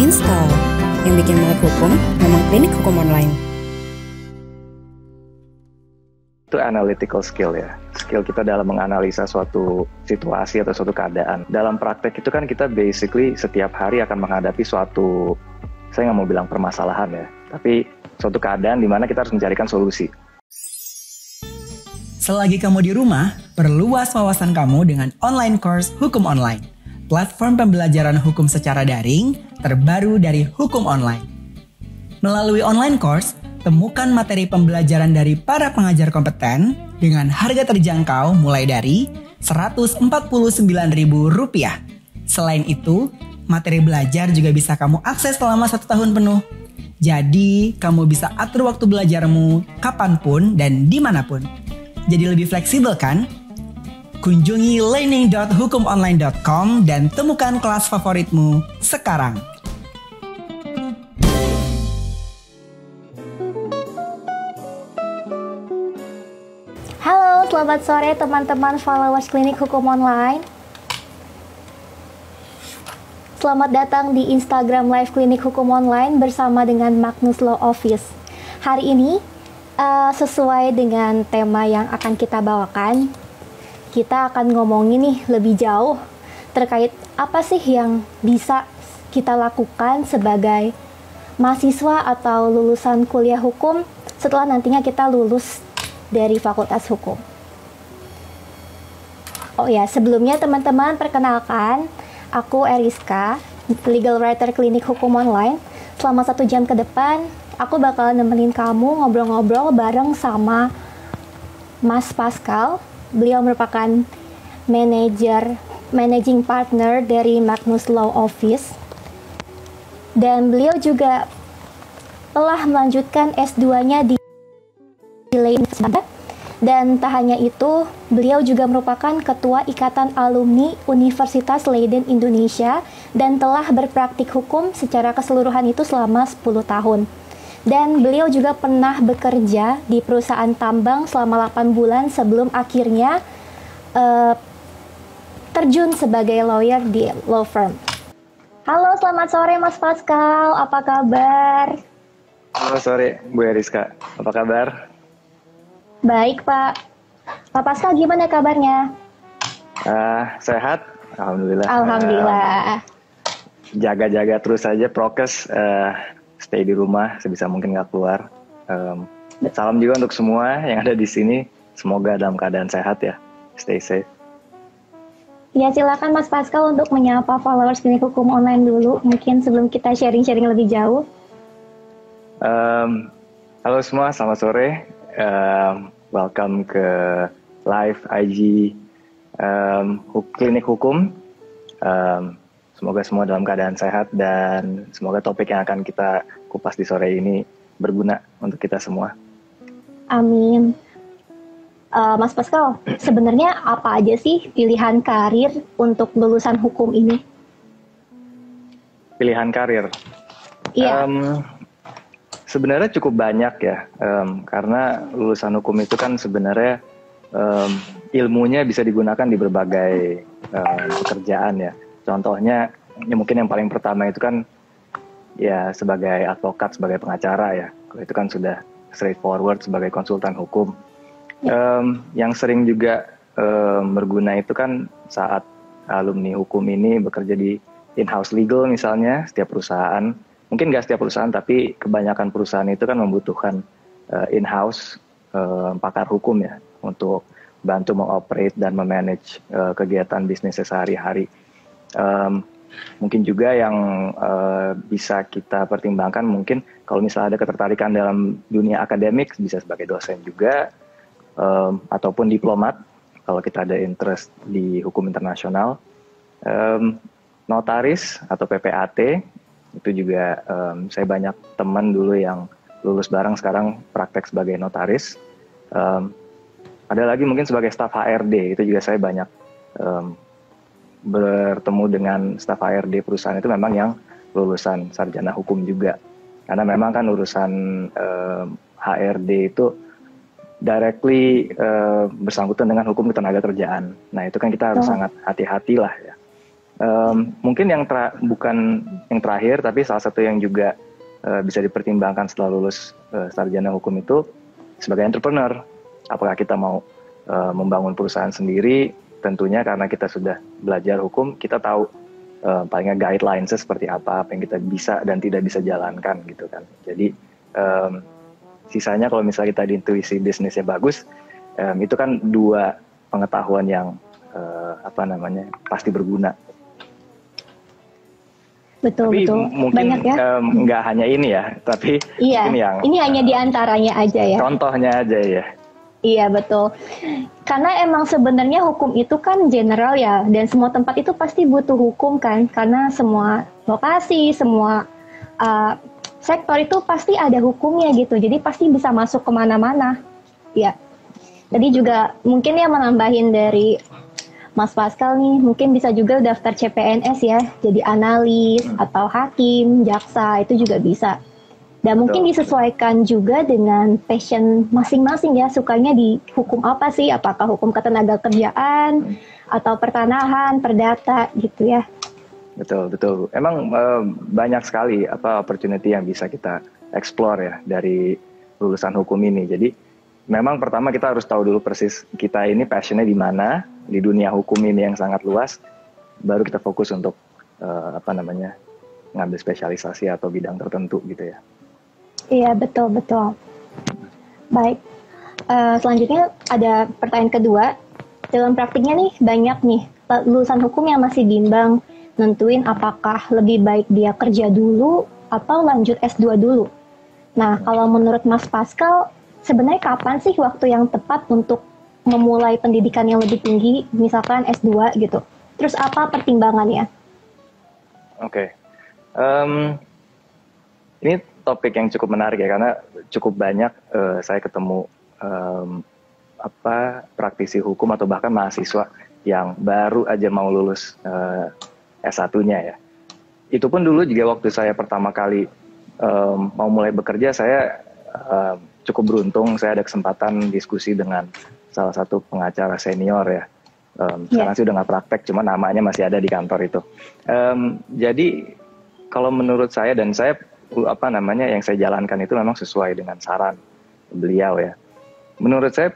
Install, yang bikin melek hukum memang klinik hukum online. Itu analytical skill ya, skill kita dalam menganalisa suatu situasi atau suatu keadaan. Dalam praktek itu kan kita basically setiap hari akan menghadapi suatu, saya nggak mau bilang permasalahan ya, tapi suatu keadaan di mana kita harus mencarikan solusi. Selagi kamu di rumah, perluas wawasan kamu dengan online course Hukum Online, platform pembelajaran hukum secara daring terbaru dari Hukum Online. Melalui online course, temukan materi pembelajaran dari para pengajar kompeten dengan harga terjangkau mulai dari Rp149.000. Selain itu, materi belajar juga bisa kamu akses selama 1 tahun penuh. Jadi, kamu bisa atur waktu belajarmu kapanpun dan dimanapun. Jadi lebih fleksibel kan? Kunjungi learning.hukumonline.com dan temukan kelas favoritmu sekarang. Halo, selamat sore teman-teman followers Klinik Hukum Online. Selamat datang di Instagram Live Klinik Hukum Online bersama dengan Magnus Law Office. Hari ini, sesuai dengan tema yang akan kita bawakan, kita akan ngomongin nih lebih jauh terkait apa sih yang bisa kita lakukan sebagai mahasiswa atau lulusan kuliah hukum setelah nantinya kita lulus dari Fakultas Hukum. Oh ya, sebelumnya teman-teman perkenalkan, aku Eriska, legal writer Klinik Hukum Online. Selama 1 jam ke depan, aku bakal nemenin kamu ngobrol-ngobrol bareng sama Mas Pascal. Beliau merupakan managing partner dari Magnus Law Office. Dan beliau juga telah melanjutkan S2-nya di Leiden. Dan tak hanya itu, beliau juga merupakan Ketua Ikatan Alumni Universitas Leiden Indonesia dan telah berpraktik hukum secara keseluruhan itu selama 10 tahun. Dan beliau juga pernah bekerja di perusahaan tambang selama 8 bulan sebelum akhirnya terjun sebagai lawyer di law firm. Halo, selamat sore Mas Pascal, apa kabar? Halo sore Bu Eriska, apa kabar? Baik Pak. Pak Pascal gimana kabarnya? Sehat, alhamdulillah. Alhamdulillah. Jaga-jaga terus aja prokes, stay di rumah sebisa mungkin nggak keluar. Salam juga untuk semua yang ada di sini. Semoga dalam keadaan sehat ya. Stay safe. Ya, silakan Mas Pascal untuk menyapa followers Klinik Hukum Online dulu, mungkin sebelum kita sharing-sharing lebih jauh. Halo semua, selamat sore. Welcome ke live IG Klinik Hukum. Semoga semua dalam keadaan sehat dan semoga topik yang akan kita kupas di sore ini berguna untuk kita semua. Amin. Mas Pascal, sebenarnya apa aja sih pilihan karir untuk lulusan hukum ini? Pilihan karir? Iya. Sebenarnya cukup banyak ya, karena lulusan hukum itu kan sebenarnya ilmunya bisa digunakan di berbagai pekerjaan ya. Contohnya, ya mungkin yang paling pertama itu kan ya sebagai advokat, sebagai pengacara ya. Kalau itu kan sudah straightforward sebagai konsultan hukum. Yang sering juga berguna itu kan saat alumni hukum ini bekerja di in-house legal misalnya, setiap perusahaan. Mungkin nggak setiap perusahaan, tapi kebanyakan perusahaan itu kan membutuhkan in-house pakar hukum ya untuk bantu mengoperate dan memanage kegiatan bisnisnya sehari-hari. Mungkin juga yang bisa kita pertimbangkan mungkin kalau misalnya ada ketertarikan dalam dunia akademik bisa sebagai dosen juga ataupun diplomat kalau kita ada interest di hukum internasional, notaris atau PPAT. Itu juga saya banyak teman dulu yang lulus bareng sekarang praktek sebagai notaris. Ada lagi mungkin sebagai staf HRD, itu juga saya banyak bertemu dengan staf HRD perusahaan itu memang yang lulusan sarjana hukum juga. Karena memang kan urusan HRD itu directly bersangkutan dengan hukum ketenaga kerjaan. Nah itu kan kita harus sangat hati-hati lah ya. Mungkin bukan yang terakhir, tapi salah satu yang juga bisa dipertimbangkan setelah lulus sarjana hukum itu sebagai entrepreneur. Apakah kita mau membangun perusahaan sendiri? Tentunya karena kita sudah belajar hukum, kita tahu palingnya guidelines-nya seperti apa yang kita bisa dan tidak bisa jalankan gitu kan. Jadi sisanya kalau misalnya kita di intuisi bisnisnya bagus, itu kan dua pengetahuan yang pasti berguna. Betul, Tapi betul. mungkin Banyak ya. Nggak hanya ini ya, tapi Iya, mungkin yang ini hanya di antaranya aja ya. contohnya aja ya. Iya, betul. Karena emang sebenarnya hukum itu kan general ya, dan semua tempat itu pasti butuh hukum kan, karena semua lokasi, semua sektor itu pasti ada hukumnya gitu, jadi pasti bisa masuk kemana-mana. Ya, tadi juga mungkin ya menambahin dari Mas Pascal nih, mungkin bisa juga daftar CPNS ya, jadi analis atau hakim, jaksa, itu juga bisa. Dan mungkin disesuaikan juga dengan passion masing-masing ya, sukanya di hukum apa sih, apakah hukum ketenaga kerjaan, atau pertanahan, perdata gitu ya. Betul, betul. Emang banyak sekali opportunity yang bisa kita explore ya dari lulusan hukum ini. Jadi memang pertama kita harus tahu dulu persis kita ini passionnya di mana, di dunia hukum ini yang sangat luas, baru kita fokus untuk ngambil spesialisasi atau bidang tertentu gitu ya. Iya, betul-betul. Baik, selanjutnya ada pertanyaan kedua. Dalam praktiknya nih, banyak nih lulusan hukum yang masih bimbang nentuin apakah lebih baik dia kerja dulu atau lanjut S2 dulu. Nah, kalau menurut Mas Pascal, sebenarnya kapan sih waktu yang tepat untuk memulai pendidikan yang lebih tinggi, misalkan S2 gitu? Terus apa pertimbangannya? Oke. Ini topik yang cukup menarik ya, karena cukup banyak saya ketemu praktisi hukum atau bahkan mahasiswa yang baru aja mau lulus S1-nya ya. Itu pun dulu juga waktu saya pertama kali mau mulai bekerja, saya cukup beruntung, saya ada kesempatan diskusi dengan salah satu pengacara senior ya. Sekarang sih udah nggak praktek, cuma namanya masih ada di kantor itu. Jadi kalau menurut saya, dan saya yang saya jalankan itu memang sesuai dengan saran beliau ya. Menurut saya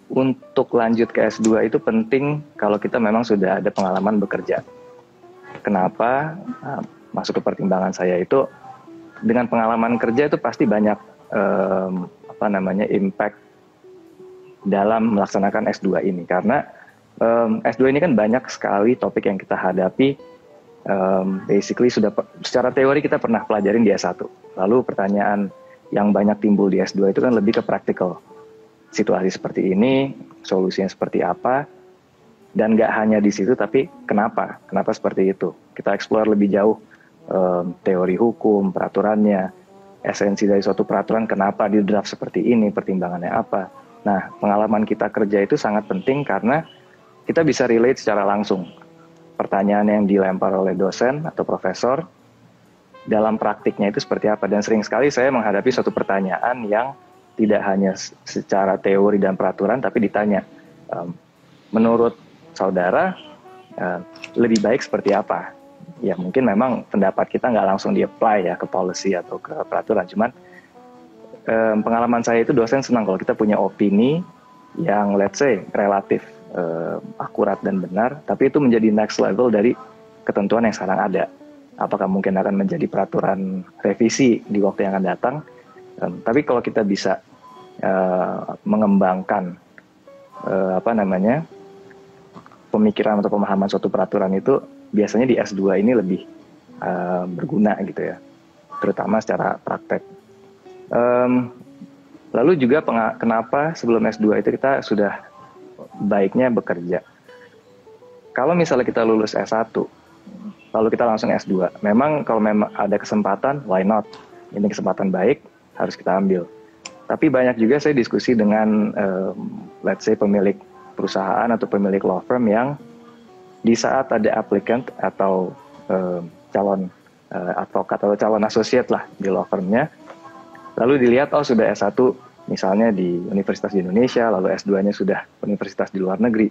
untuk lanjut ke S2 itu penting kalau kita memang sudah ada pengalaman bekerja. Kenapa? Masuk ke pertimbangan saya itu, dengan pengalaman kerja itu pasti banyak impact dalam melaksanakan S2 ini. Karena S2 ini kan banyak sekali topik yang kita hadapi. Basically secara teori kita pernah pelajarin di S1. Lalu pertanyaan yang banyak timbul di S2 itu kan lebih ke praktikal. Situasi seperti ini, solusinya seperti apa, dan nggak hanya di situ, tapi kenapa seperti itu. Kita explore lebih jauh teori hukum, peraturannya, esensi dari suatu peraturan, kenapa di draft seperti ini, pertimbangannya apa. Nah, pengalaman kita kerja itu sangat penting karena kita bisa relate secara langsung. Pertanyaan yang dilempar oleh dosen atau profesor, dalam praktiknya itu seperti apa. Dan sering sekali saya menghadapi suatu pertanyaan yang tidak hanya secara teori dan peraturan, tapi ditanya, menurut saudara lebih baik seperti apa? Ya mungkin memang pendapat kita nggak langsung di-apply ya ke policy atau ke peraturan, cuman pengalaman saya itu dosen senang kalau kita punya opini yang let's say relatif akurat dan benar, tapi itu menjadi next level dari ketentuan yang sekarang ada. Apakah mungkin akan menjadi peraturan revisi di waktu yang akan datang? Tapi kalau kita bisa mengembangkan pemikiran atau pemahaman suatu peraturan itu, biasanya di S2 ini lebih berguna gitu ya, terutama secara praktek. Lalu juga kenapa sebelum S2 itu kita sudah baiknya bekerja. Kalau misalnya kita lulus S1, lalu kita langsung S2, memang kalau memang ada kesempatan, why not? Ini kesempatan baik, harus kita ambil. Tapi banyak juga saya diskusi dengan let's say pemilik perusahaan atau pemilik law firm yang di saat ada applicant atau calon advokat atau calon associate lah di law firmnya, lalu dilihat sudah S1 misalnya di universitas di Indonesia, lalu S2-nya sudah universitas di luar negeri,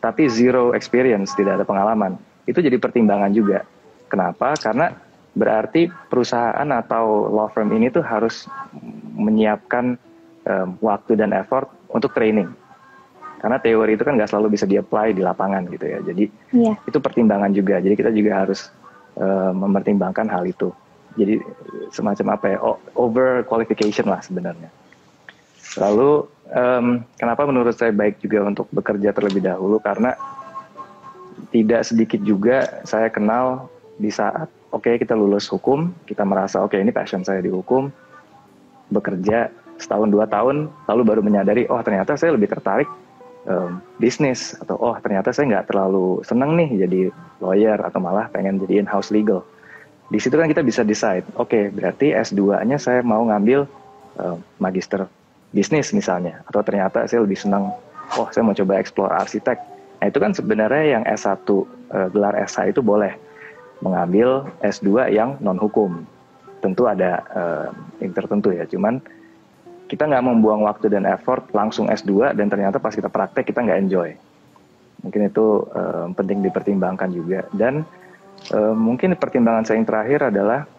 tapi zero experience, tidak ada pengalaman. itu jadi pertimbangan juga. Kenapa? Karena berarti perusahaan atau law firm ini tuh harus menyiapkan waktu dan effort untuk training. Karena teori itu kan nggak selalu bisa di-apply di lapangan gitu ya. Jadi itu pertimbangan juga. Jadi kita juga harus mempertimbangkan hal itu. Jadi semacam apa ya, over qualification lah sebenarnya. Lalu kenapa menurut saya baik juga untuk bekerja terlebih dahulu, karena tidak sedikit juga saya kenal di saat kita lulus hukum, kita merasa ini passion saya di hukum, bekerja setahun 2 tahun, lalu baru menyadari ternyata saya lebih tertarik bisnis, atau ternyata saya nggak terlalu seneng nih jadi lawyer, atau malah pengen jadi in-house legal. Di situ kan kita bisa decide, berarti S2-nya saya mau ngambil magister bisnis misalnya, atau ternyata saya lebih senang, saya mau coba explore arsitek. Nah itu kan sebenarnya yang S1 gelar SH itu boleh mengambil S2 yang non hukum. Tentu ada yang tertentu ya, cuman kita nggak membuang waktu dan effort langsung S2 dan ternyata pas kita praktek kita nggak enjoy. Mungkin itu penting dipertimbangkan juga. Dan mungkin pertimbangan saya yang terakhir adalah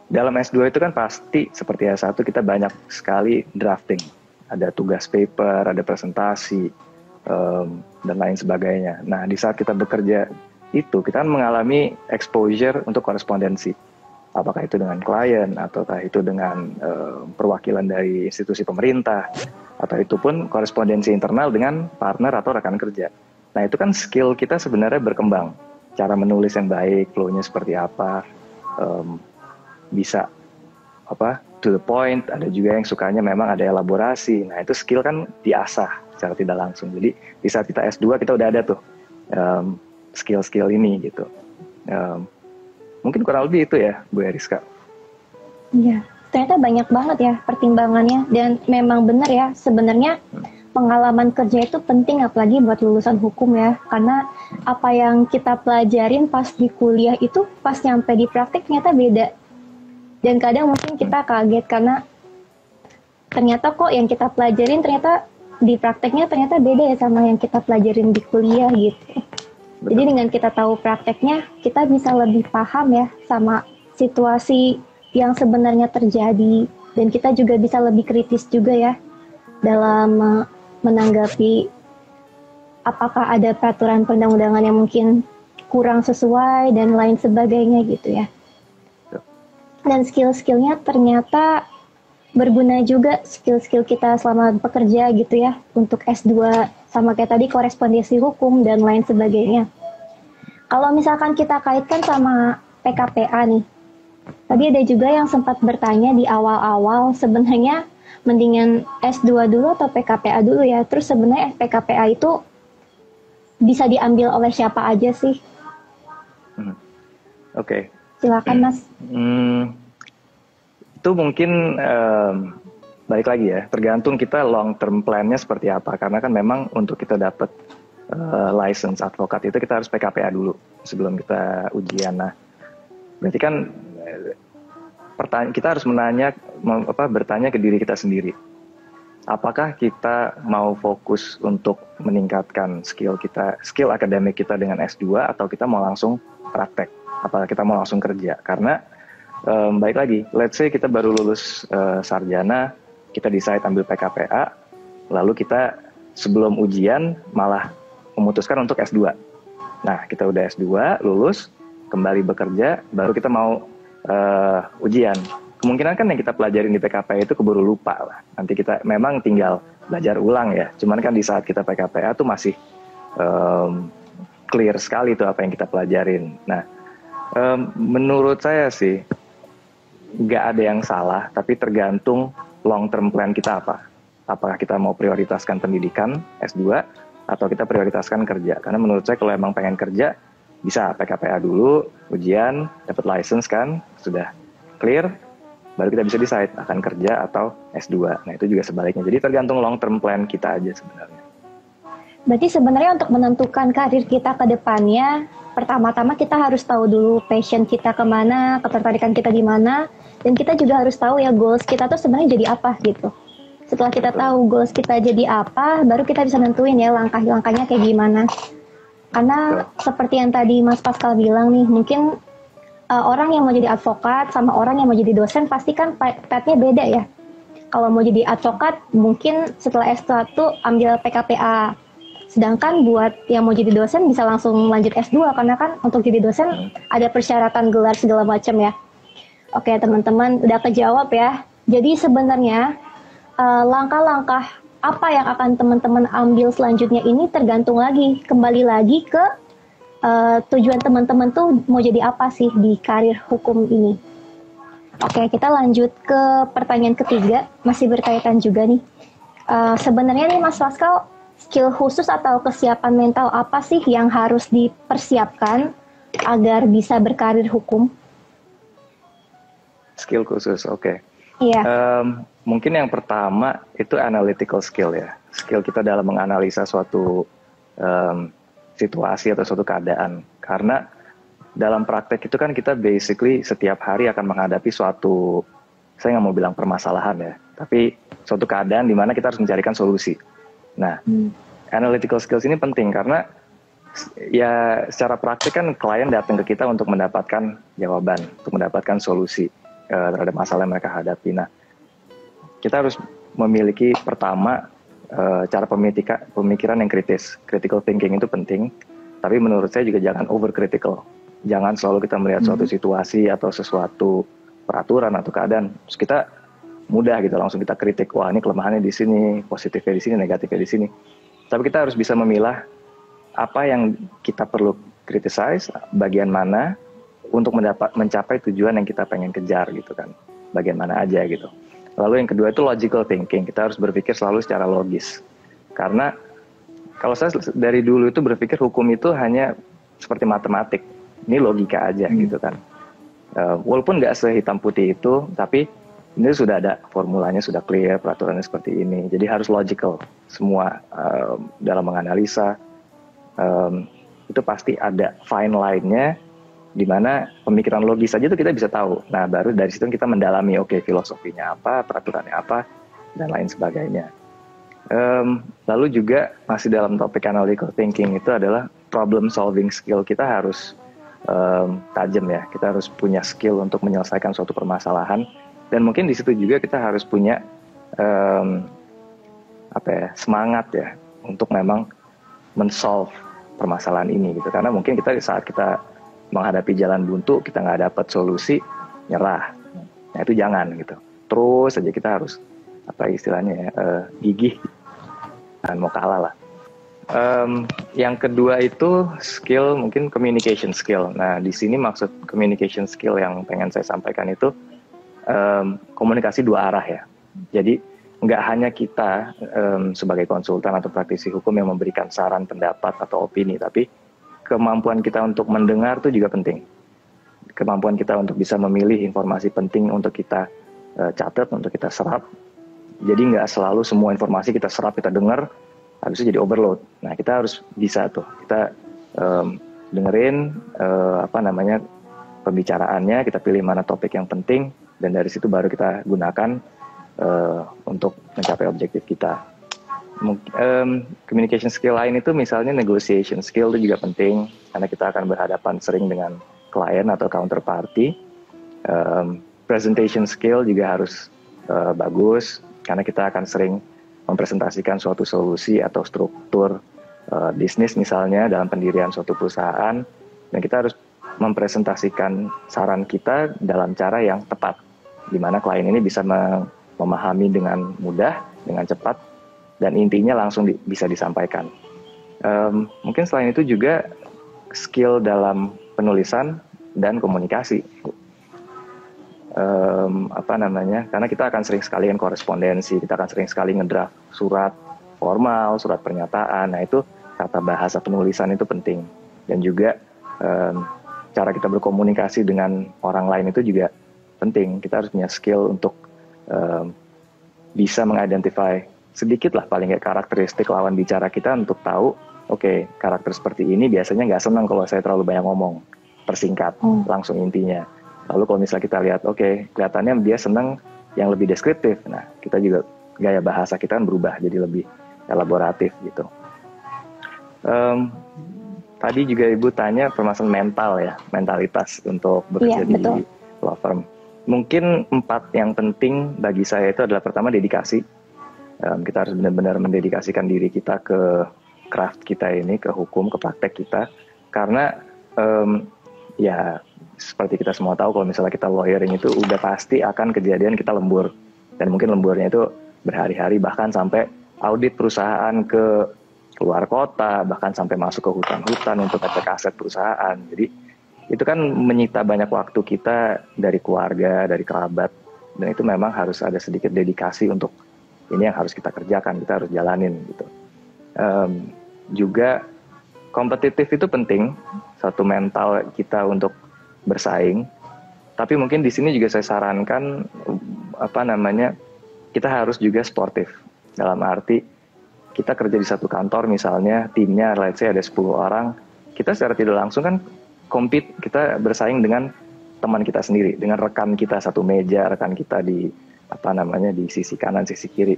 dalam S2 itu kan pasti seperti S1 kita banyak sekali drafting. Ada tugas paper, ada presentasi, dan lain sebagainya. Nah di saat kita bekerja itu kita kan mengalami exposure untuk korespondensi. Apakah itu dengan klien, ataukah itu dengan perwakilan dari institusi pemerintah, atau itu pun korespondensi internal dengan partner atau rekan kerja. Nah itu kan skill kita sebenarnya berkembang. Cara menulis yang baik, flow-nya seperti apa, bisa to the point. Ada juga yang sukanya memang ada elaborasi. Nah itu skill kan diasah secara tidak langsung. Jadi di saat kita S2 kita udah ada tuh skill-skill ini gitu. Mungkin kurang lebih itu ya, Bu Eriska. Iya, ternyata banyak banget ya pertimbangannya, dan memang benar ya sebenarnya pengalaman kerja itu penting apalagi buat lulusan hukum ya, karena apa yang kita pelajarin pas di kuliah itu pas nyampe di praktik ternyata beda, dan kadang mungkin kita kaget karena ternyata kok yang kita pelajarin ternyata di prakteknya ternyata beda ya sama yang kita pelajarin di kuliah gitu. Jadi dengan kita tahu prakteknya, kita bisa lebih paham ya sama situasi yang sebenarnya terjadi. Dan kita juga bisa lebih kritis juga ya dalam menanggapi apakah ada peraturan perundang-undangan yang mungkin kurang sesuai dan lain sebagainya gitu ya. Dan skill-skillnya ternyata berguna juga, skill-skill kita selama bekerja gitu ya, untuk S2 sama kayak tadi korespondensi hukum dan lain sebagainya. Kalau misalkan kita kaitkan sama PKPA nih, tadi ada juga yang sempat bertanya di awal-awal sebenarnya mendingan S2 dulu atau PKPA dulu ya. Terus sebenarnya PKPA itu bisa diambil oleh siapa aja sih? Silakan Mas. Itu mungkin balik lagi ya, tergantung kita long term plan-nya seperti apa. Karena kan memang untuk kita dapat license advokat itu kita harus PKPA dulu sebelum kita ujian. Nah, berarti kan kita harus bertanya ke diri kita sendiri. Apakah kita mau fokus untuk meningkatkan skill akademik kita dengan S2 atau kita mau langsung praktek? Apakah kita mau langsung kerja? Karena baik lagi, let's say kita baru lulus sarjana, kita decide ambil PKPA, lalu kita sebelum ujian malah memutuskan untuk S2. Nah, kita udah S2, lulus, kembali bekerja, baru kita mau ujian. Kemungkinan kan yang kita pelajarin di PKPA itu keburu lupa lah. Nanti kita memang tinggal belajar ulang ya. Cuman kan di saat kita PKPA tuh masih clear sekali tuh apa yang kita pelajarin. Nah, menurut saya sih nggak ada yang salah, tapi tergantung long term plan kita apa. Apakah kita mau prioritaskan pendidikan S2 atau kita prioritaskan kerja. Karena menurut saya kalau emang pengen kerja, bisa PKPA dulu, ujian, dapat license kan, sudah clear, baru kita bisa decide akan kerja atau S2. Nah itu juga sebaliknya. Jadi tergantung long term plan kita aja sebenarnya. Berarti sebenarnya untuk menentukan karir kita ke depannya, pertama-tama kita harus tahu dulu passion kita kemana, ketertarikan kita di mana, dan kita juga harus tahu ya goals kita tuh sebenarnya jadi apa gitu. Setelah kita tahu goals kita jadi apa, baru kita bisa nentuin ya langkah-langkahnya kayak gimana. Karena seperti yang tadi Mas Pascal bilang nih, mungkin orang yang mau jadi advokat sama orang yang mau jadi dosen pasti kan path-nya beda ya. Kalau mau jadi advokat mungkin setelah S1 ambil PKPA. Sedangkan buat yang mau jadi dosen bisa langsung lanjut S2 karena kan untuk jadi dosen ada persyaratan gelar segala macam ya. Oke teman-teman udah kejawab ya. Jadi sebenarnya langkah-langkah apa yang akan teman-teman ambil selanjutnya ini tergantung lagi, kembali lagi ke tujuan teman-teman tuh mau jadi apa sih di karir hukum ini. Oke, kita lanjut ke pertanyaan ketiga, masih berkaitan juga nih. Sebenarnya nih Mas Pascal, skill khusus atau kesiapan mental apa sih yang harus dipersiapkan agar bisa berkarir hukum? Skill khusus, oke. Iya. Mungkin yang pertama itu analytical skill ya. Skill kita dalam menganalisa suatu situasi atau suatu keadaan. Karena dalam praktek itu kan kita basically setiap hari akan menghadapi suatu, saya nggak mau bilang permasalahan ya, tapi suatu keadaan di mana kita harus mencarikan solusi. Nah, analytical skills ini penting karena ya secara praktek kan klien datang ke kita untuk mendapatkan jawaban, untuk mendapatkan solusi terhadap masalah yang mereka hadapi. Nah, kita harus memiliki pertama cara pemikiran yang kritis. Critical thinking itu penting, tapi menurut saya juga jangan over critical. Jangan selalu kita melihat suatu situasi atau sesuatu peraturan atau keadaan, terus kita mudah gitu langsung kita kritik, wah ini kelemahannya di sini, positifnya di sini, negatifnya di sini. Tapi kita harus bisa memilah apa yang kita perlu criticize, bagian mana untuk mencapai tujuan yang kita pengen kejar gitu kan, bagian mana aja gitu. Lalu yang kedua itu logical thinking, kita harus berpikir selalu secara logis. Karena kalau saya dari dulu itu berpikir hukum itu hanya seperti matematik. Ini logika aja gitu kan. Walaupun nggak sehitam putih itu, tapi ini sudah ada formulanya, sudah clear, peraturannya seperti ini. Jadi harus logical semua dalam menganalisa. Itu pasti ada fine line-nya, di mana pemikiran logis saja itu kita bisa tahu. Nah baru dari situ kita mendalami, oke, filosofinya apa, peraturannya apa, dan lain sebagainya. Lalu juga masih dalam topik analytical thinking itu adalah problem solving skill kita harus tajam ya. Kita harus punya skill untuk menyelesaikan suatu permasalahan, dan mungkin di situ juga kita harus punya semangat ya untuk memang men-solve permasalahan ini gitu. Karena mungkin kita saat kita menghadapi jalan buntu, kita nggak dapat solusi, nyerah. Nah itu jangan gitu. Terus saja kita harus gigih dan mau kalah lah. Yang kedua itu skill, mungkin communication skill. Nah di sini maksud communication skill yang pengen saya sampaikan itu komunikasi dua arah ya. Jadi nggak hanya kita sebagai konsultan atau praktisi hukum yang memberikan saran, pendapat atau opini, tapi kemampuan kita untuk mendengar itu juga penting. Kemampuan kita untuk bisa memilih informasi penting untuk kita catat, untuk kita serap. Jadi nggak selalu semua informasi kita serap, kita dengar, habis itu jadi overload. Nah kita harus bisa tuh, kita dengerin pembicaraannya, kita pilih mana topik yang penting, dan dari situ baru kita gunakan untuk mencapai objektif kita. Communication skill lain itu misalnya negotiation skill itu juga penting, karena kita akan berhadapan sering dengan klien atau counterparty. Presentation skill juga harus bagus, karena kita akan sering mempresentasikan suatu solusi atau struktur bisnis misalnya dalam pendirian suatu perusahaan, dan kita harus mempresentasikan saran kita dalam cara yang tepat, di mana klien ini bisa memahami dengan mudah, dengan cepat, dan intinya langsung bisa disampaikan. Mungkin selain itu juga skill dalam penulisan dan komunikasi. Karena kita akan sering sekali korespondensi, kita akan sering sekali ngedraft surat formal, surat pernyataan. Nah itu tata bahasa penulisan itu penting, dan juga cara kita berkomunikasi dengan orang lain itu juga penting. Kita harus punya skill untuk bisa mengidentify sedikit lah paling nggak karakteristik lawan bicara kita, untuk tahu oke, karakter seperti ini biasanya nggak senang kalau saya terlalu banyak ngomong, persingkat langsung intinya. Lalu kalau misalnya kita lihat, oke, kelihatannya dia senang yang lebih deskriptif. Nah, kita juga gaya bahasa kita kan berubah jadi lebih elaboratif gitu. tadi juga Ibu tanya permasalahan mental ya, mentalitas untuk bekerja Iya, di betul. law firm. Mungkin 4 yang penting bagi saya itu adalah pertama dedikasi. Kita harus benar-benar mendedikasikan diri kita ke craft kita ini, ke hukum, ke praktek kita. Karena ya seperti kita semua tahu kalau misalnya kita lawyering itu udah pasti akan kejadian kita lembur. Dan mungkin lemburnya itu berhari-hari, bahkan sampai audit perusahaan ke luar kota, bahkan sampai masuk ke hutan-hutan untuk ngecek aset perusahaan. Jadi itu kan menyita banyak waktu kita dari keluarga, dari kerabat, dan itu memang harus ada sedikit dedikasi untuk ini yang harus kita kerjakan, kita harus jalanin gitu. Juga kompetitif itu penting, satu mental kita untuk bersaing. Tapi mungkin di sini juga saya sarankan kita harus juga sportif, dalam arti kita kerja di satu kantor misalnya, timnya let's say ada 10 orang, kita secara tidak langsung kan compete, kita bersaing dengan teman kita sendiri, dengan rekan kita satu meja, rekan kita di di sisi kanan, sisi kiri.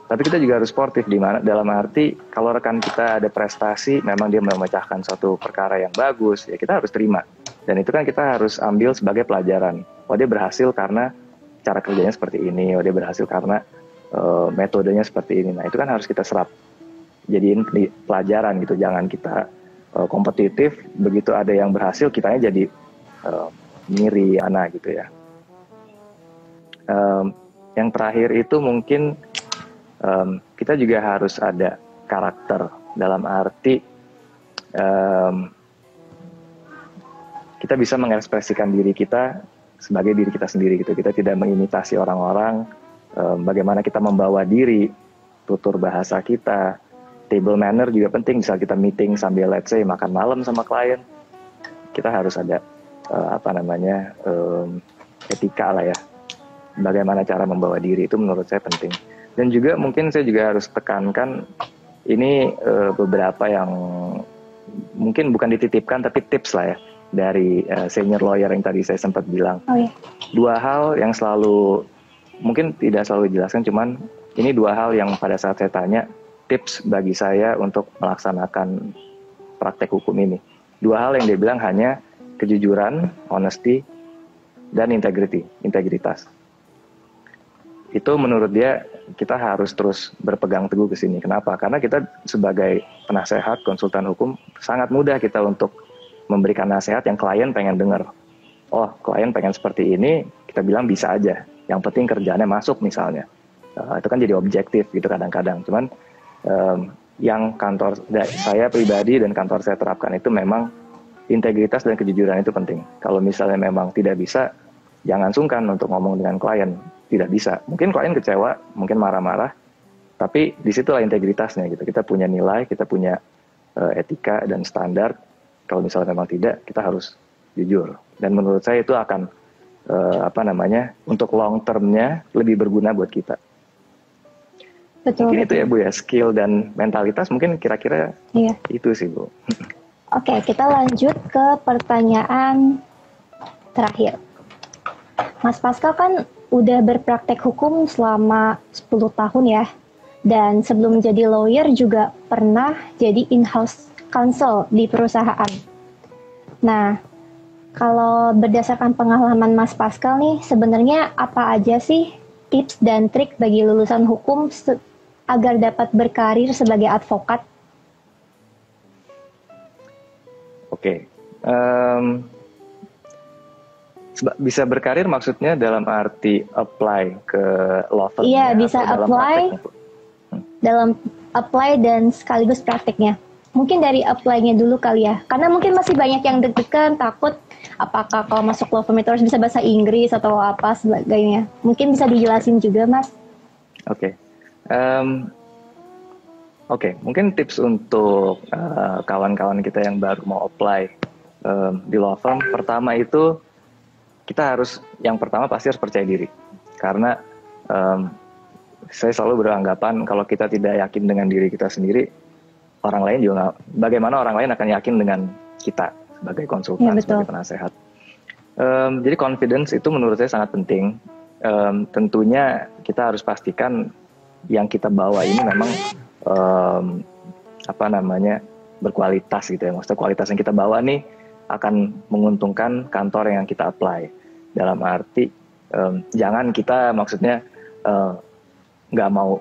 Tapi kita juga harus sportif, di mana dalam arti kalau rekan kita ada prestasi, memang dia memecahkan suatu perkara yang bagus, ya kita harus terima. Dan itu kan kita harus ambil sebagai pelajaran. Oh, dia berhasil karena cara kerjanya seperti ini, oh dia berhasil karena metodenya seperti ini. Nah itu kan harus kita serap, jadiin pelajaran gitu. Jangan kita kompetitif, begitu ada yang berhasil kitanya jadi ngiri gitu ya. Yang terakhir itu mungkin kita juga harus ada karakter, dalam arti kita bisa mengekspresikan diri kita sebagai diri kita sendiri gitu. Kita tidak mengimitasi orang-orang. Bagaimana kita membawa diri, tutur bahasa kita, table manner juga penting. Misal kita meeting sambil let's say makan malam sama klien, kita harus ada etika lah ya. Bagaimana cara membawa diri itu menurut saya penting. Dan juga mungkin saya juga harus tekankan ini beberapa yang mungkin bukan dititipkan tapi tips lah ya dari senior lawyer yang tadi saya sempat bilang. Oh, iya. 2 hal yang selalu mungkin tidak selalu dijelaskan, cuman ini 2 hal yang pada saat saya tanya tips bagi saya untuk melaksanakan praktek hukum ini. 2 hal yang dia bilang hanya kejujuran, honesty, dan integritas. Itu menurut dia kita harus terus berpegang teguh ke sini. Kenapa? Karena kita sebagai penasehat, konsultan hukum, sangat mudah kita untuk memberikan nasihat yang klien pengen dengar. Oh, klien pengen seperti ini, kita bilang bisa aja. Yang penting kerjaannya masuk misalnya. Itu kan jadi objektif gitu kadang-kadang. Cuman yang kantor saya pribadi dan kantor saya terapkan itu memang integritas dan kejujuran itu penting. Kalau misalnya memang tidak bisa, jangan sungkan untuk ngomong dengan klien. Tidak bisa. Mungkin klien kecewa, mungkin marah-marah, tapi disitulah integritasnya gitu. Kita punya nilai, kita punya etika dan standar. Kalau misalnya memang tidak, kita harus jujur. Dan menurut saya itu akan untuk long termnya lebih berguna buat kita. Betul. Mungkin itu ya Bu ya, skill dan mentalitas mungkin kira-kira Iya. itu sih Bu. Oke, kita lanjut ke pertanyaan terakhir. Mas Pascal kan udah berpraktek hukum selama 10 tahun ya. Dan sebelum jadi lawyer juga pernah jadi in-house counsel di perusahaan. Nah, kalau berdasarkan pengalaman Mas Pascal nih, sebenarnya apa aja sih tips dan trik bagi lulusan hukum agar dapat berkarir sebagai advokat? Oke. Bisa berkarir maksudnya dalam arti apply ke law firm? Iya, bisa apply dalam apply dan sekaligus prakteknya. Mungkin dari apply-nya dulu kali ya. Karena mungkin masih banyak yang deg-degan, takut apakah kalau masuk law firm itu harus bisa bahasa Inggris atau apa sebagainya. Mungkin bisa dijelasin juga, Mas. Oke. Mungkin tips untuk kawan-kawan kita yang baru mau apply di law firm. Pertama itu yang pertama pasti harus percaya diri. Karena saya selalu beranggapan kalau kita tidak yakin dengan diri kita sendiri, orang lain juga bagaimana orang lain akan yakin dengan kita sebagai konsultan, ya, sebagai penasehat. Jadi confidence itu menurut saya sangat penting. Tentunya kita harus pastikan yang kita bawa ini memang berkualitas gitu ya. Maksudnya kualitas yang kita bawa nih akan menguntungkan kantor yang kita apply. Dalam arti jangan kita maksudnya nggak mau.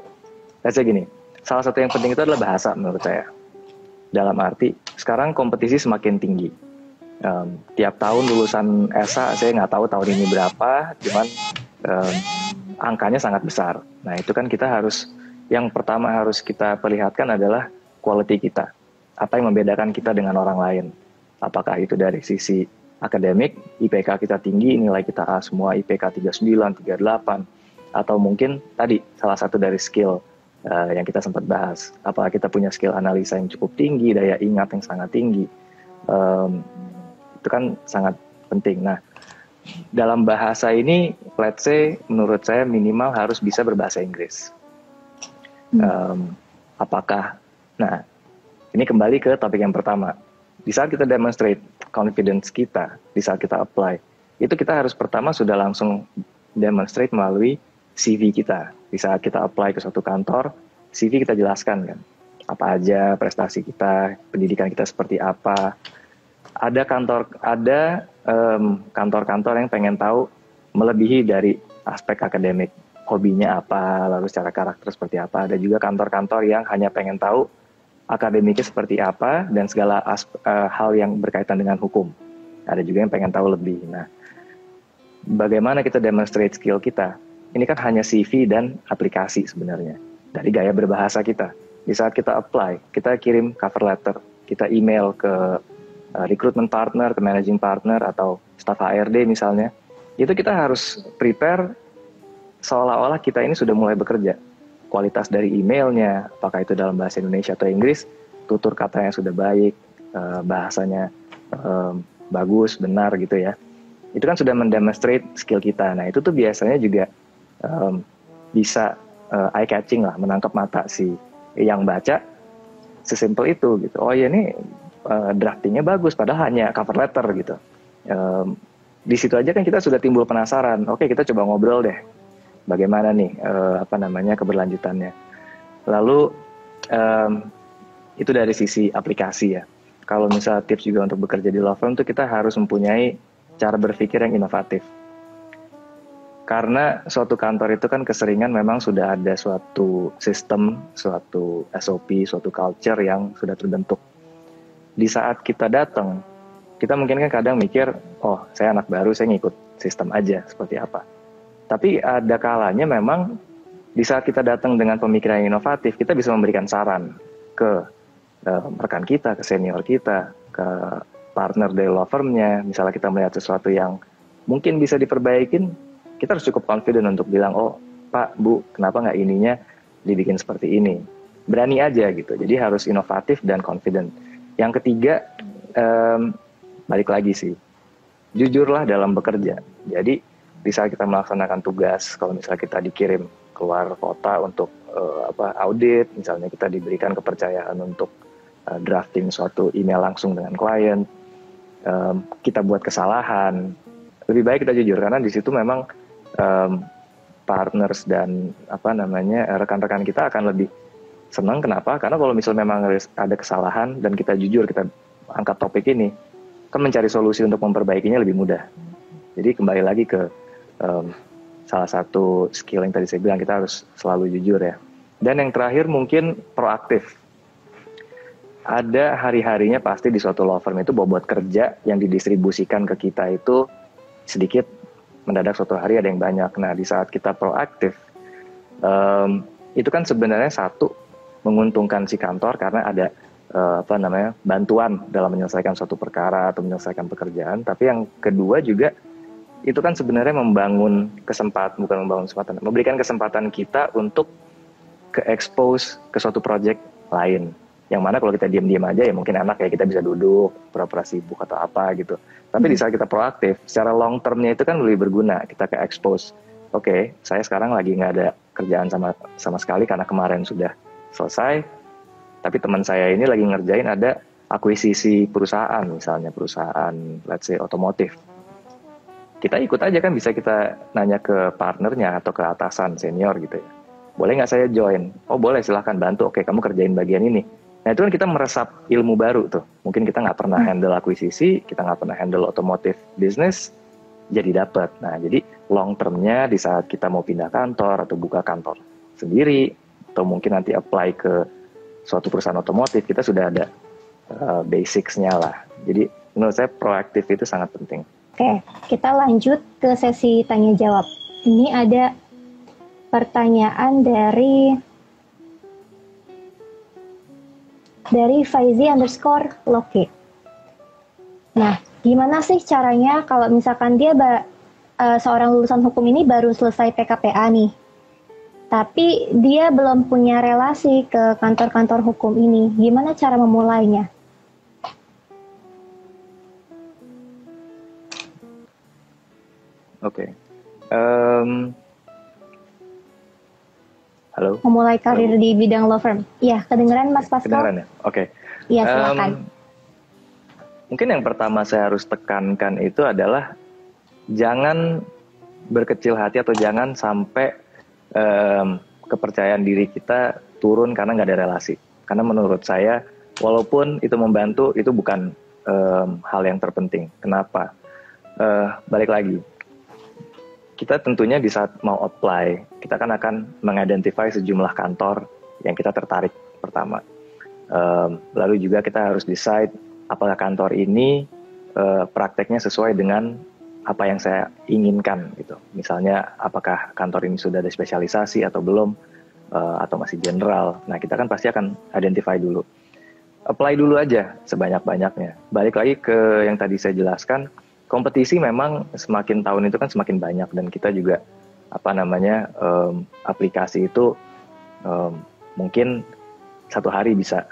Saya gini, salah satu yang penting itu adalah bahasa menurut saya. Dalam arti sekarang kompetisi semakin tinggi. Tiap tahun lulusan ESA, saya nggak tahu tahun ini berapa, cuman angkanya sangat besar. Nah itu kan kita harus, yang pertama harus kita perlihatkan adalah quality kita. Apa yang membedakan kita dengan orang lain. Apakah itu dari sisi akademik, IPK kita tinggi, nilai kita A semua, IPK 39, 38, atau mungkin tadi salah satu dari skill yang kita sempat bahas. Apakah kita punya skill analisa yang cukup tinggi, daya ingat yang sangat tinggi. Itu kan sangat penting. Nah, dalam bahasa ini, let's say, menurut saya minimal harus bisa berbahasa Inggris. Apakah, nah, ini kembali ke topik yang pertama. Di saat kita demonstrate confidence kita, di saat kita apply, itu kita harus pertama sudah langsung demonstrate melalui CV kita. Di saat kita apply ke suatu kantor, CV kita jelaskan kan, apa aja prestasi kita, pendidikan kita seperti apa. Ada kantor-kantor yang pengen tahu melebihi dari aspek akademik, hobinya apa, lalu secara karakter seperti apa. Ada juga kantor-kantor yang hanya pengen tahu akademiknya seperti apa dan segala hal yang berkaitan dengan hukum. Ada juga yang pengen tahu lebih. Nah, bagaimana kita demonstrate skill kita? Ini kan hanya CV dan aplikasi sebenarnya. Dari gaya berbahasa kita. Di saat kita apply, kita kirim cover letter, kita email ke recruitment partner, ke managing partner, atau staff HRD misalnya. Itu kita harus prepare seolah-olah kita ini sudah mulai bekerja. Kualitas dari emailnya, apakah itu dalam bahasa Indonesia atau Inggris, tutur katanya sudah baik, bahasanya bagus, benar gitu ya. Itu kan sudah mendemonstrate skill kita. Nah itu tuh biasanya juga bisa eye catching lah, menangkap mata si yang baca, sesimpel itu gitu. Oh ya ini draftingnya bagus, padahal hanya cover letter gitu. Di situ aja kan kita sudah timbul penasaran. Oke, kita coba ngobrol deh. Bagaimana nih keberlanjutannya. Lalu itu dari sisi aplikasi ya. Kalau misalnya tips juga untuk bekerja di law firm itu kita harus mempunyai cara berpikir yang inovatif. Karena suatu kantor itu kan keseringan memang sudah ada suatu sistem, suatu SOP, suatu culture yang sudah terbentuk. Di saat kita datang, kita mungkin kan kadang mikir, oh saya anak baru, saya ngikut sistem aja seperti apa. Tapi ada kalanya memang di saat kita datang dengan pemikiran yang inovatif, kita bisa memberikan saran ke rekan kita, ke senior kita, ke partner dari law firm-nya. Misalnya kita melihat sesuatu yang mungkin bisa diperbaikin, kita harus cukup confident untuk bilang, oh Pak, Bu, kenapa nggak ininya dibikin seperti ini? Berani aja gitu, jadi harus inovatif dan confident. Yang ketiga, balik lagi sih, jujurlah dalam bekerja. Jadi di saat kita melaksanakan tugas, kalau misalnya kita dikirim keluar kota untuk audit, misalnya kita diberikan kepercayaan untuk drafting suatu email langsung dengan klien, kita buat kesalahan, lebih baik kita jujur karena di situ memang partners dan rekan-rekan kita akan lebih senang. Kenapa? Karena kalau misalnya memang ada kesalahan dan kita jujur, kita angkat topik ini, kan mencari solusi untuk memperbaikinya lebih mudah. Jadi kembali lagi ke salah satu skill yang tadi saya bilang, kita harus selalu jujur ya. Dan yang terakhir mungkin proaktif. Ada hari-harinya pasti di suatu law firm itu bobot kerja yang didistribusikan ke kita itu sedikit, mendadak suatu hari ada yang banyak. Nah di saat kita proaktif, itu kan sebenarnya satu, menguntungkan si kantor karena ada bantuan dalam menyelesaikan suatu perkara atau menyelesaikan pekerjaan. Tapi yang kedua juga itu kan sebenarnya memberikan kesempatan kita untuk ke-expose ke suatu project lain. Yang mana kalau kita diam-diam aja ya mungkin enak ya, kita bisa duduk, pura-pura sibuk atau apa gitu. Tapi di saat kita proaktif, secara long termnya itu kan lebih berguna, kita ke-expose. Oke, saya sekarang lagi nggak ada kerjaan sama sekali karena kemarin sudah selesai. Tapi teman saya ini lagi ngerjain ada akuisisi perusahaan, misalnya perusahaan let's say otomotif. Kita ikut aja kan, bisa kita nanya ke partnernya atau ke atasan senior gitu ya. Boleh nggak saya join? Oh boleh, silahkan bantu. Oke, kamu kerjain bagian ini. Nah itu kan kita meresap ilmu baru tuh. Mungkin kita nggak pernah handle akuisisi, kita nggak pernah handle otomotif bisnis, jadi dapat. Nah jadi long termnya di saat kita mau pindah kantor atau buka kantor sendiri, atau mungkin nanti apply ke suatu perusahaan otomotif, kita sudah ada basics-nya lah. Jadi menurut saya proaktif itu sangat penting. Oke, kita lanjut ke sesi tanya jawab. Ini ada pertanyaan dari Faizi_Loke. Nah, gimana sih caranya kalau misalkan dia seorang lulusan hukum ini baru selesai PKPA nih, tapi dia belum punya relasi ke kantor-kantor hukum ini, gimana cara memulainya? Oke. Halo. Memulai karir di bidang law firm. Iya, kedengeran Mas Pascal? Kedengeran ya? Oke. Iya, silakan. Mungkin yang pertama saya harus tekankan itu adalah jangan berkecil hati atau jangan sampai kepercayaan diri kita turun karena nggak ada relasi. Karena menurut saya, walaupun itu membantu, itu bukan hal yang terpenting. Kenapa? Balik lagi. Kita tentunya di saat mau apply, kita kan akan mengidentify sejumlah kantor yang kita tertarik pertama. Lalu juga kita harus decide apakah kantor ini prakteknya sesuai dengan apa yang saya inginkan gitu. Misalnya apakah kantor ini sudah ada spesialisasi atau belum, atau masih general. Nah kita kan pasti akan identify dulu. Apply dulu aja sebanyak-banyaknya. Balik lagi ke yang tadi saya jelaskan, kompetisi memang semakin tahun itu kan semakin banyak, dan kita juga aplikasi itu mungkin satu hari bisa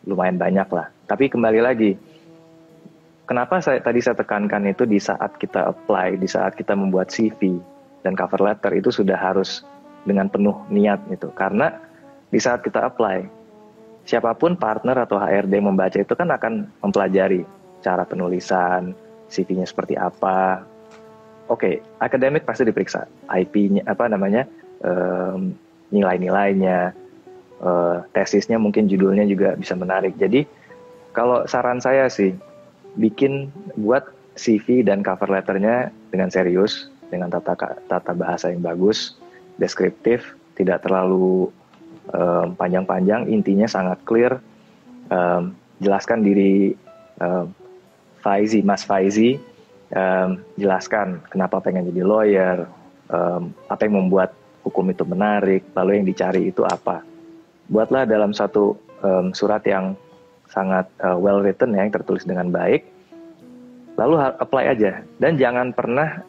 lumayan banyak lah. Tapi kembali lagi, kenapa tadi saya tekankan itu di saat kita apply, di saat kita membuat CV dan cover letter itu sudah harus dengan penuh niat gitu. Karena di saat kita apply, siapapun partner atau HRD yang membaca itu kan akan mempelajari cara penulisan, CV-nya seperti apa. Oke, akademik pasti diperiksa, IP-nya nilai-nilainya, tesisnya mungkin judulnya juga bisa menarik. Jadi kalau saran saya sih, buat CV dan cover letternya dengan serius, dengan tata bahasa yang bagus, deskriptif, tidak terlalu panjang-panjang, intinya sangat clear, jelaskan diri Mas Faizi, jelaskan kenapa pengen jadi lawyer, apa yang membuat hukum itu menarik, lalu yang dicari itu apa. Buatlah dalam satu surat yang sangat well written ya, yang tertulis dengan baik, lalu apply aja. Dan jangan pernah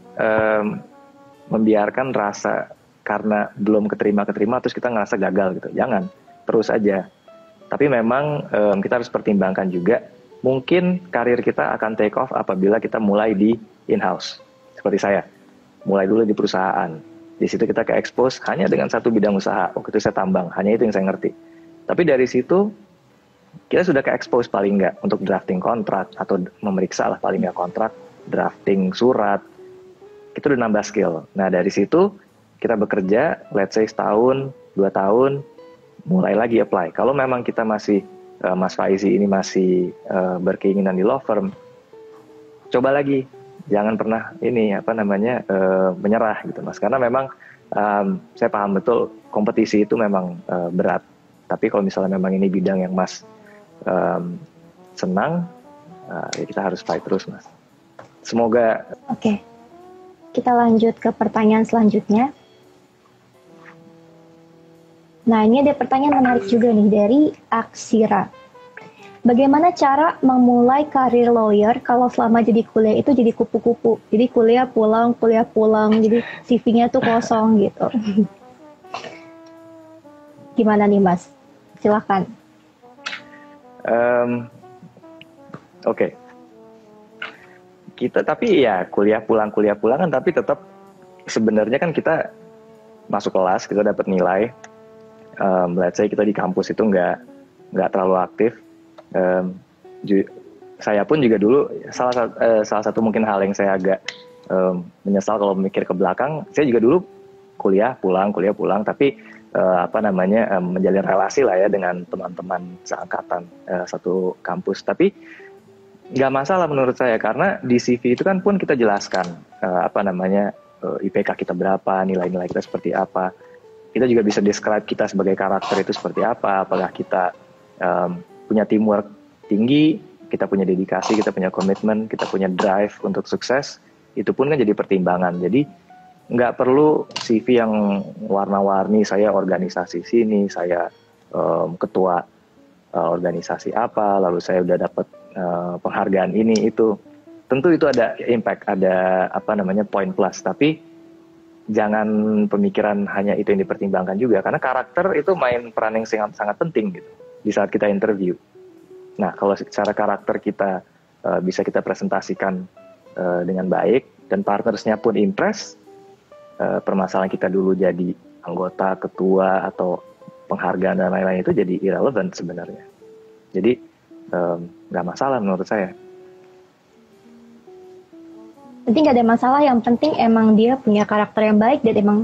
membiarkan rasa karena belum keterima terus kita ngerasa gagal gitu. Jangan, terus aja. Tapi memang kita harus pertimbangkan juga, mungkin karir kita akan take off apabila kita mulai di in-house. Seperti saya, mulai dulu di perusahaan. Di situ kita ke-expose hanya dengan satu bidang usaha. Waktu itu saya tambang, hanya itu yang saya ngerti. Tapi dari situ, kita sudah ke-expose paling nggak untuk drafting kontrak, atau memeriksa lah paling nggak kontrak, drafting surat. Itu udah nambah skill. Nah dari situ, kita bekerja, let's say setahun, 2 tahun, mulai lagi apply. Kalau memang kita masih Mas Faizi ini masih berkeinginan di law firm, coba lagi, jangan pernah menyerah gitu Mas, karena memang saya paham betul kompetisi itu memang berat, tapi kalau misalnya memang ini bidang yang Mas senang, ya kita harus fight terus Mas. Semoga. Oke, kita lanjut ke pertanyaan selanjutnya. Nah, ini ada pertanyaan menarik juga nih dari Aksira. Bagaimana cara memulai karir lawyer kalau selama jadi kuliah itu jadi kupu-kupu? Jadi kuliah pulang, jadi CV-nya tuh kosong gitu. Gimana nih Mas? Silakan. Oke. Kita tapi ya kuliah pulang kan, tapi tetap sebenarnya kan kita masuk kelas, kita dapat nilai. Let's say kita di kampus itu nggak terlalu aktif. Saya pun juga dulu salah satu mungkin hal yang saya agak menyesal kalau mikir ke belakang. Saya juga dulu kuliah pulang, tapi menjalin relasi lah ya dengan teman-teman seangkatan satu kampus. Tapi nggak masalah menurut saya, karena di CV itu kan pun kita jelaskan IPK kita berapa, nilai-nilai kita seperti apa. Kita juga bisa describe kita sebagai karakter itu seperti apa, apakah kita punya teamwork tinggi, kita punya dedikasi, kita punya komitmen, kita punya drive untuk sukses. Itu pun kan jadi pertimbangan. Jadi nggak perlu CV yang warna-warni, saya organisasi sini, saya ketua organisasi apa, lalu saya udah dapat penghargaan ini itu. Tentu itu ada impact, ada poin plus, tapi jangan pemikiran hanya itu yang dipertimbangkan juga, karena karakter itu main peran yang sangat penting gitu di saat kita interview. Nah, kalau secara karakter kita bisa kita presentasikan dengan baik dan partnersnya pun impress, permasalahan kita dulu jadi anggota, ketua atau penghargaan dan lain-lain itu jadi irrelevant sebenarnya. Jadi nggak masalah menurut saya. Nanti nggak ada masalah, yang penting emang dia punya karakter yang baik dan emang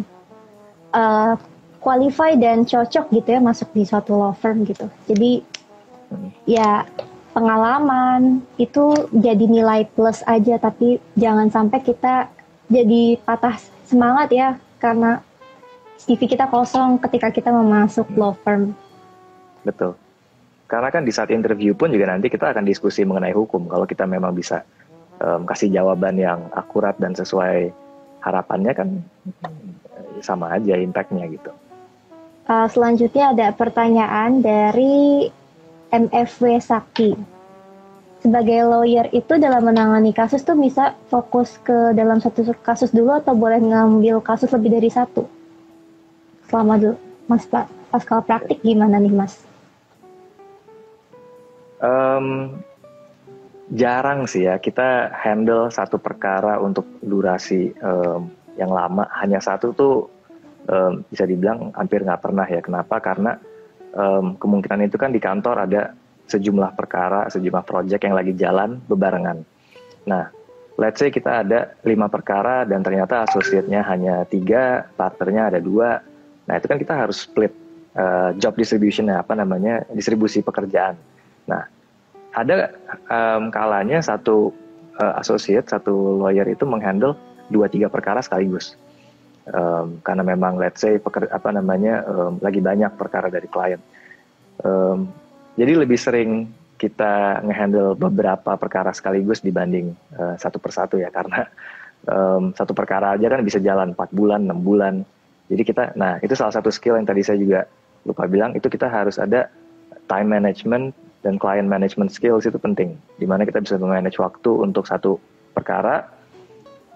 qualify dan cocok gitu ya masuk di suatu law firm gitu. Jadi ya pengalaman itu jadi nilai plus aja, tapi jangan sampai kita jadi patah semangat ya karena CV kita kosong ketika kita mau masuk law firm. Betul. Karena kan di saat interview pun juga nanti kita akan diskusi mengenai hukum. Kalau kita memang bisa kasih jawaban yang akurat dan sesuai harapannya kan sama aja impact-nya gitu. Selanjutnya ada pertanyaan dari MFW Sakti. Sebagai lawyer itu dalam menangani kasus tuh bisa fokus ke dalam satu kasus dulu atau boleh ngambil kasus lebih dari satu? Selama dulu, Mas Pascal praktik gimana nih Mas? Jarang sih ya kita handle satu perkara untuk durasi yang lama. Hanya satu tuh bisa dibilang hampir nggak pernah ya. Kenapa? Karena kemungkinan itu kan di kantor ada sejumlah perkara, sejumlah proyek yang lagi jalan bebarengan. Nah, let's say kita ada 5 perkara dan ternyata associate-nya hanya 3, partnernya ada 2. Nah, itu kan kita harus split job distribution-nya, distribusi pekerjaan. Nah, ada kalanya satu associate, satu lawyer itu menghandle 2-3 perkara sekaligus. Karena memang let's say lagi banyak perkara dari klien. Jadi lebih sering kita ngehandle beberapa perkara sekaligus dibanding satu persatu ya, karena satu perkara aja kan bisa jalan 4 bulan, 6 bulan. Jadi itu salah satu skill yang tadi saya juga lupa bilang, itu kita harus ada time management dan client management skills, itu penting. Dimana kita bisa memanage waktu untuk satu perkara.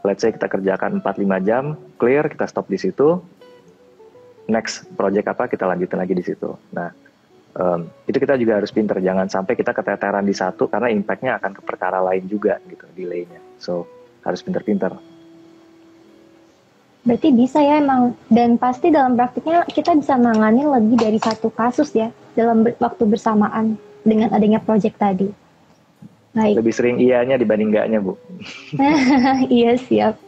Let's say kita kerjakan 4-5 jam, clear, kita stop di situ. Next project apa, kita lanjutin lagi di situ. Nah, itu kita juga harus pinter, jangan sampai kita keteteran di satu karena impact-nya akan ke perkara lain juga gitu, delay-nya. So, harus pinter-pinter. Berarti bisa ya emang, dan pasti dalam praktiknya kita bisa menangani lebih dari satu kasus ya dalam waktu bersamaan dengan adanya project tadi. Baik. Lebih sering iyanya dibanding enggaknya, Bu. Iya, siap.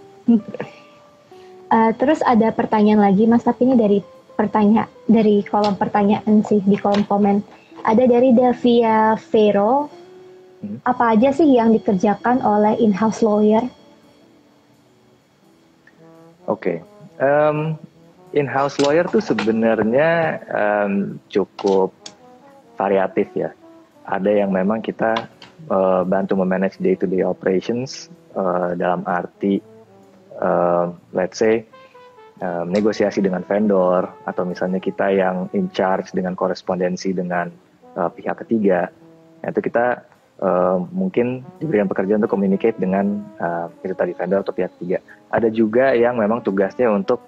Terus ada pertanyaan lagi Mas, tapi ini dari kolom pertanyaan sih, di kolom komen. Ada dari Davia Vero. Apa aja sih yang dikerjakan oleh in-house lawyer? Oke. In-house lawyer tuh sebenarnya cukup variatif ya. Ada yang memang kita bantu memanage day-to-day operations dalam arti let's say negosiasi dengan vendor, atau misalnya kita yang in charge dengan korespondensi dengan pihak ketiga. Itu kita mungkin diberikan pekerjaan untuk communicate dengan itu tadi vendor atau pihak ketiga. Ada juga yang memang tugasnya untuk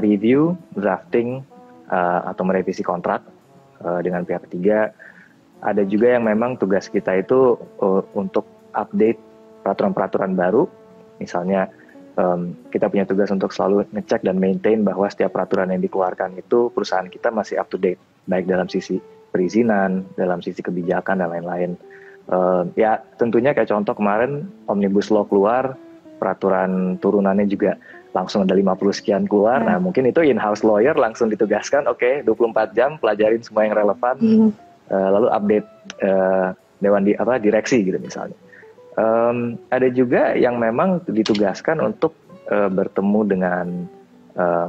review, drafting atau merevisi kontrak dengan pihak ketiga. Ada juga yang memang tugas kita itu untuk update peraturan-peraturan baru. Misalnya kita punya tugas untuk selalu ngecek dan maintain bahwa setiap peraturan yang dikeluarkan itu perusahaan kita masih up to date, baik dalam sisi perizinan, dalam sisi kebijakan dan lain-lain. Ya tentunya kayak contoh kemarin Omnibus Law keluar, peraturan turunannya juga langsung ada 50 sekian keluar. Nah mungkin itu in-house lawyer langsung ditugaskan, oke, 24 jam pelajarin semua yang relevan, lalu update direksi gitu misalnya. Ada juga yang memang ditugaskan untuk bertemu dengan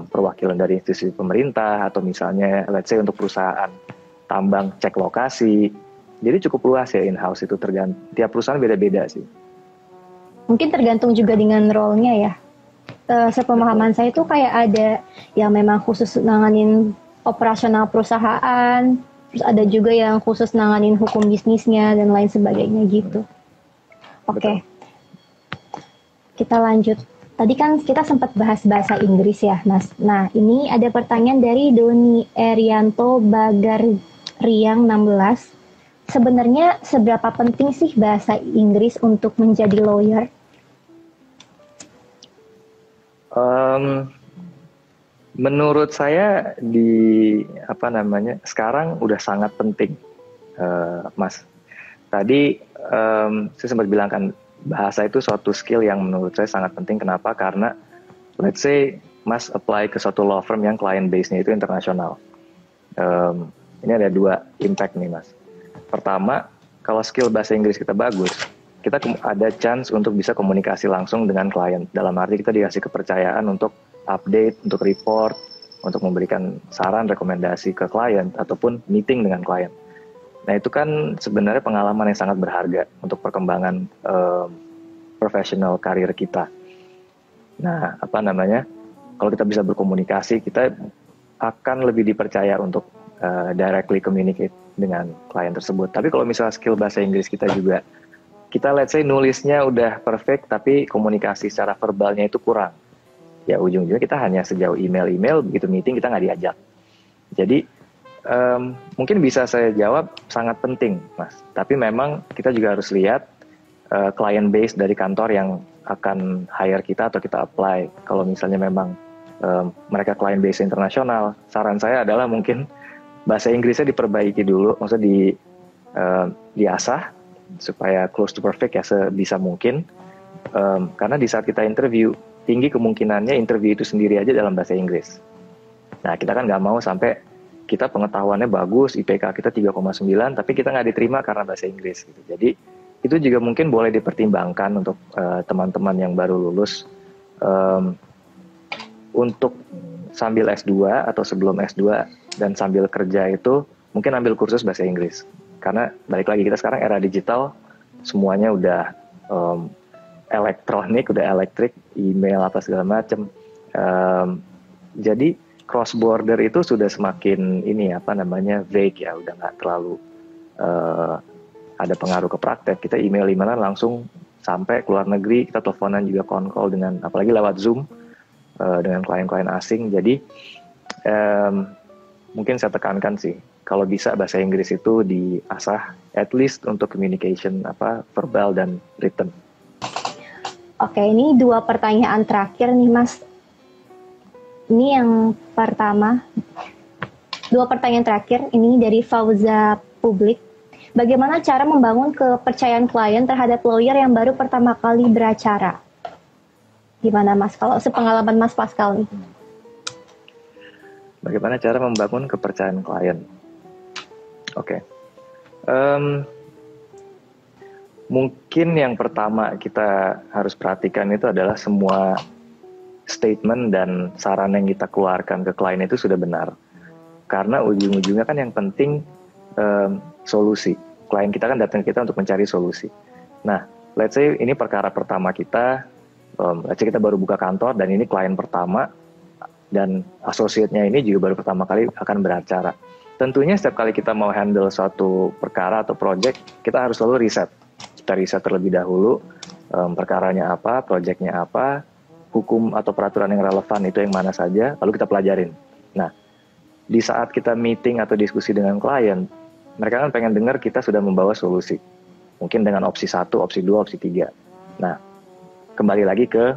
perwakilan dari institusi pemerintah atau misalnya let's say untuk perusahaan tambang cek lokasi. Jadi cukup luas ya in-house itu, tiap perusahaan beda-beda sih. Mungkin tergantung juga dengan role-nya ya. Sepemahaman saya itu kayak ada yang memang khusus nanganin operasional perusahaan, terus ada juga yang khusus nanganin hukum bisnisnya dan lain sebagainya gitu. Oke. Kita lanjut. Tadi kan kita sempat bahas bahasa Inggris ya, Mas. Nah, ini ada pertanyaan dari Doni Erianto Bagariang 16. Sebenarnya seberapa penting sih bahasa Inggris untuk menjadi lawyer? Menurut saya sekarang udah sangat penting, Mas. Tadi saya sempat bilang kan bahasa itu suatu skill yang menurut saya sangat penting. Kenapa? Karena let's say Mas apply ke suatu law firm yang client base-nya itu internasional. Ini ada 2 impact nih, Mas. Pertama, kalau skill bahasa Inggris kita bagus, kita ada chance untuk bisa komunikasi langsung dengan klien. Dalam arti kita dikasih kepercayaan untuk update, untuk report, untuk memberikan saran, rekomendasi ke klien, ataupun meeting dengan klien. Nah itu kan sebenarnya pengalaman yang sangat berharga untuk perkembangan profesional karir kita. Nah kalau kita bisa berkomunikasi, kita akan lebih dipercaya untuk directly communicate dengan klien tersebut. Tapi kalau misalnya skill bahasa Inggris kita juga, kita let's say nulisnya udah perfect, tapi komunikasi secara verbalnya itu kurang. Ya ujung-ujungnya kita hanya sejauh email, begitu meeting kita nggak diajak. Jadi mungkin bisa saya jawab sangat penting, Mas. Tapi memang kita juga harus lihat client base dari kantor yang akan hire kita atau kita apply. Kalau misalnya memang mereka client base internasional, saran saya adalah mungkin bahasa Inggrisnya diperbaiki dulu, maksudnya diasah supaya close to perfect ya sebisa mungkin. Karena di saat kita interview, tinggi kemungkinannya interview itu sendiri aja dalam bahasa Inggris. Nah kita kan nggak mau sampai kita pengetahuannya bagus, IPK kita 3,9, tapi kita nggak diterima karena bahasa Inggris. Gitu. Jadi itu juga mungkin boleh dipertimbangkan untuk teman-teman yang baru lulus, untuk sambil S2 atau sebelum S2 dan sambil kerja itu mungkin ambil kursus bahasa Inggris. Karena balik lagi kita sekarang era digital, semuanya udah elektronik, udah elektrik, email apa segala macam. Jadi cross border itu sudah semakin vague ya, udah nggak terlalu ada pengaruh ke praktek. Kita email-emailan langsung sampai keluar negeri, kita teleponan juga call dengan, apalagi lewat Zoom dengan klien-klien asing. Jadi mungkin saya tekankan sih, kalau bisa bahasa Inggris itu diasah at least untuk communication verbal dan written. Oke, ini 2 pertanyaan terakhir nih, Mas. Ini yang pertama, 2 pertanyaan terakhir ini dari Fauza Publik. Bagaimana cara membangun kepercayaan klien terhadap lawyer yang baru pertama kali beracara? Gimana, Mas? Kalau sepengalaman Mas Pascal nih. Bagaimana cara membangun kepercayaan klien? Oke. Mungkin yang pertama kita harus perhatikan itu adalah semua statement dan saran yang kita keluarkan ke klien itu sudah benar. Karena ujung-ujungnya kan yang penting solusi. Klien kita kan datang ke kita untuk mencari solusi. Nah, let's say ini perkara pertama kita, let's say kita baru buka kantor dan ini klien pertama, dan associate-nya ini juga baru pertama kali akan beracara. Tentunya setiap kali kita mau handle suatu perkara atau project, kita harus selalu riset. Kita riset terlebih dahulu, perkaranya apa, project-nya apa, hukum atau peraturan yang relevan itu yang mana saja, lalu kita pelajarin. Nah, di saat kita meeting atau diskusi dengan klien, mereka kan pengen dengar kita sudah membawa solusi. Mungkin dengan opsi 1, opsi 2, opsi 3. Nah, kembali lagi ke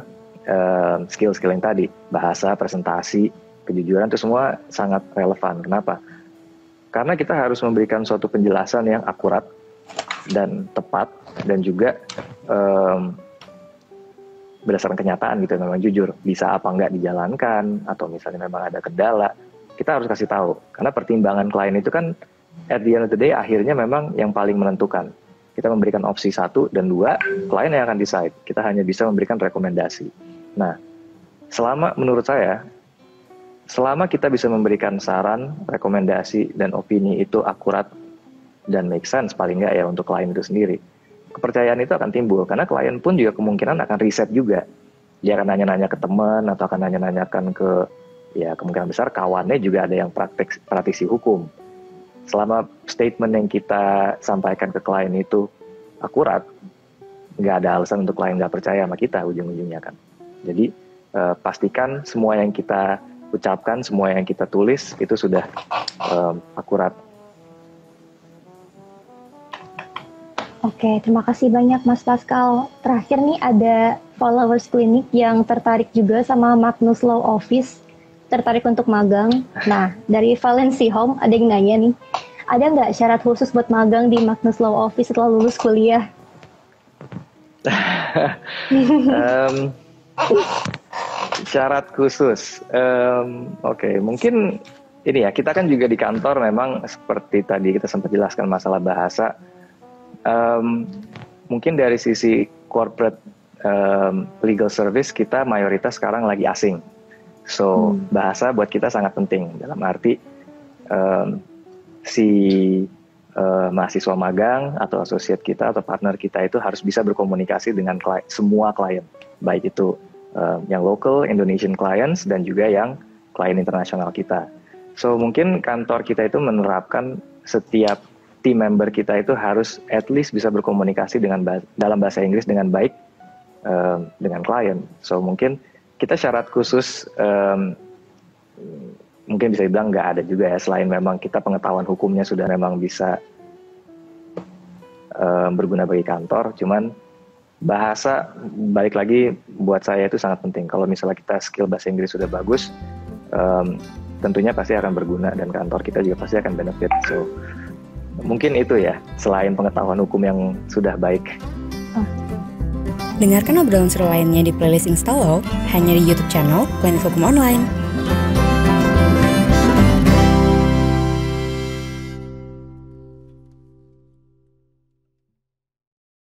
skill-skill yang tadi, bahasa, presentasi, kejujuran itu semua sangat relevan. Kenapa? Karena kita harus memberikan suatu penjelasan yang akurat dan tepat, dan juga berdasarkan kenyataan gitu, memang jujur bisa apa nggak dijalankan, atau misalnya memang ada kendala, kita harus kasih tahu. Karena pertimbangan klien itu kan at the end of the day akhirnya memang yang paling menentukan. Kita memberikan opsi 1 dan 2, klien yang akan decide. Kita hanya bisa memberikan rekomendasi. Nah, menurut saya, selama kita bisa memberikan saran, rekomendasi, dan opini itu akurat dan make sense paling nggak ya untuk klien itu sendiri, kepercayaan itu akan timbul. Karena klien pun juga kemungkinan akan riset juga. Dia akan nanya-nanya ke teman, atau akan nanya-nanyakan ke, ya kemungkinan besar kawannya juga ada yang praktisi hukum. Selama statement yang kita sampaikan ke klien itu akurat, nggak ada alasan untuk klien nggak percaya sama kita ujung-ujungnya kan. Jadi pastikan semua yang kita ucapkan, semua yang kita tulis itu sudah akurat. Oke, terima kasih banyak Mas Pascal. Terakhir nih ada followers klinik yang tertarik juga sama Magnus Law Office, tertarik untuk magang. Nah, dari Valency Home ada yang nanya nih, ada nggak syarat khusus buat magang di Magnus Law Office setelah lulus kuliah? Syarat khusus, oke, mungkin ini ya, kita kan juga di kantor memang seperti tadi kita sempat jelaskan masalah bahasa. Mungkin dari sisi corporate legal service kita mayoritas sekarang lagi asing. So bahasa buat kita sangat penting, dalam arti mahasiswa magang atau associate kita atau partner kita itu harus bisa berkomunikasi dengan semua klien, baik itu yang local Indonesian clients dan juga yang klien internasional kita. So mungkin kantor kita itu menerapkan setiap team member kita itu harus at least bisa berkomunikasi dalam bahasa Inggris dengan baik dengan klien. So mungkin kita syarat khusus mungkin bisa dibilang nggak ada juga ya, selain memang kita pengetahuan hukumnya sudah memang bisa berguna bagi kantor. Cuman bahasa, balik lagi, buat saya itu sangat penting. Kalau misalnya kita skill bahasa Inggris sudah bagus, tentunya pasti akan berguna dan kantor kita juga pasti akan benefit. So mungkin itu ya, selain pengetahuan hukum yang sudah baik. Dengarkan obrolan seru lainnya di playlist Install Law hanya di YouTube channel Klinik Hukum Online.